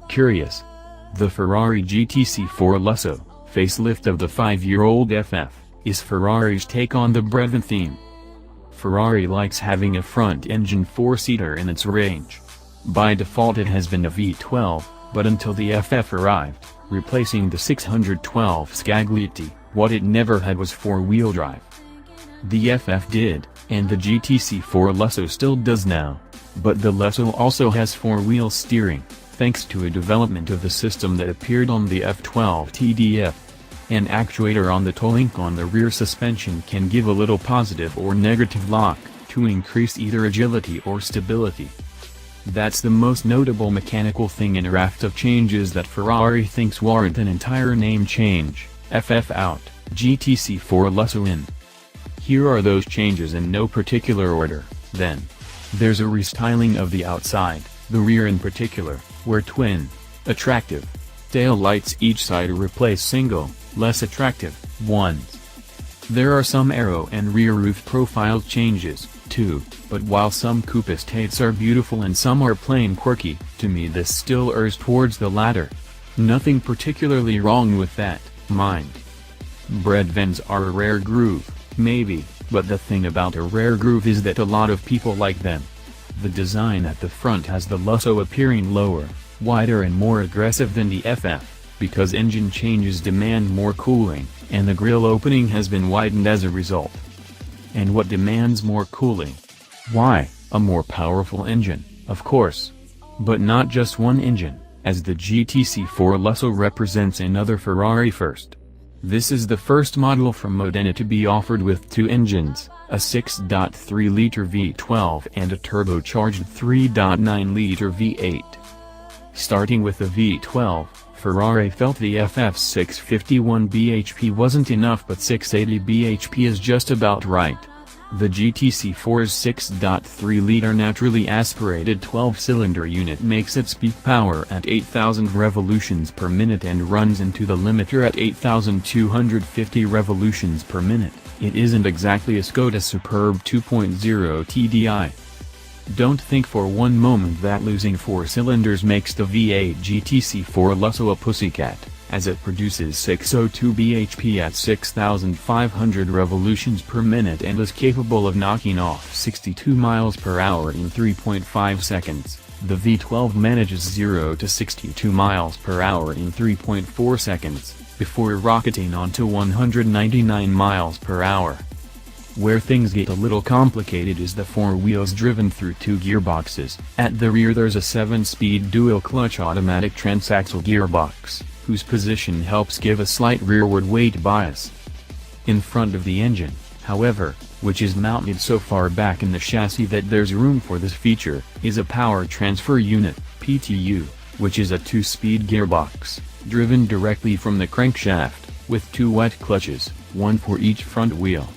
Curious. The Ferrari GTC4 Lusso, facelift of the 5-year-old FF, is Ferrari's take on the Brevin theme. Ferrari likes having a front-engine 4-seater in its range. By default it has been a V12, but until the FF arrived, replacing the 612 Scaglietti, what it never had was 4-wheel drive. The FF did, and the GTC4 Lusso still does now. But the Lusso also has 4-wheel steering, thanks to a development of the system that appeared on the F12 TDF. An actuator on the toe link on the rear suspension can give a little positive or negative lock, to increase either agility or stability. That's the most notable mechanical thing in a raft of changes that Ferrari thinks warrant an entire name change: FF out, GTC4 Lusso in. Here are those changes in no particular order, then. There's a restyling of the outside, the rear in particular, where twin, attractive, tail lights each side are replaced single, less attractive, ones. There are some aero and rear roof profile changes, too, but while some coupe estates are beautiful and some are plain quirky, to me this still errs towards the latter. Nothing particularly wrong with that, mind. Breadvens are a rare groove, maybe, but the thing about a rare groove is that a lot of people like them. The design at the front has the Lusso appearing lower, wider and more aggressive than the FF, because engine changes demand more cooling, and the grille opening has been widened as a result. And what demands more cooling? Why, a more powerful engine, of course. But not just one engine, as the GTC4 Lusso represents another Ferrari first. This is the first model from Modena to be offered with two engines, a 6.3-liter V12 and a turbocharged 3.9-liter V8. Starting with the V12, Ferrari felt the FF's 651 bhp wasn't enough, but 680 bhp is just about right. The GTC4's 6.3-liter naturally aspirated 12-cylinder unit makes its peak power at 8,000 revolutions per minute and runs into the limiter at 8,250 revolutions per minute. It isn't exactly a Skoda Superb 2.0 TDI. Don't think for one moment that losing 4 cylinders makes the V8 GTC4 Lusso a pussycat, as it produces 602 bhp at 6,500 revolutions per minute and is capable of knocking off 62 miles per hour in 3.5 seconds. The V12 manages 0 to 62 miles per hour in 3.4 seconds, before rocketing onto 199 miles per hour. Where things get a little complicated is the 4 wheels driven through 2 gearboxes. At the rear there's a 7-speed dual-clutch automatic transaxle gearbox, whose position helps give a slight rearward weight bias. In front of the engine, however, which is mounted so far back in the chassis that there's room for this feature, is a power transfer unit, PTU, which is a 2-speed gearbox, driven directly from the crankshaft, with 2 wet clutches, one for each front wheel.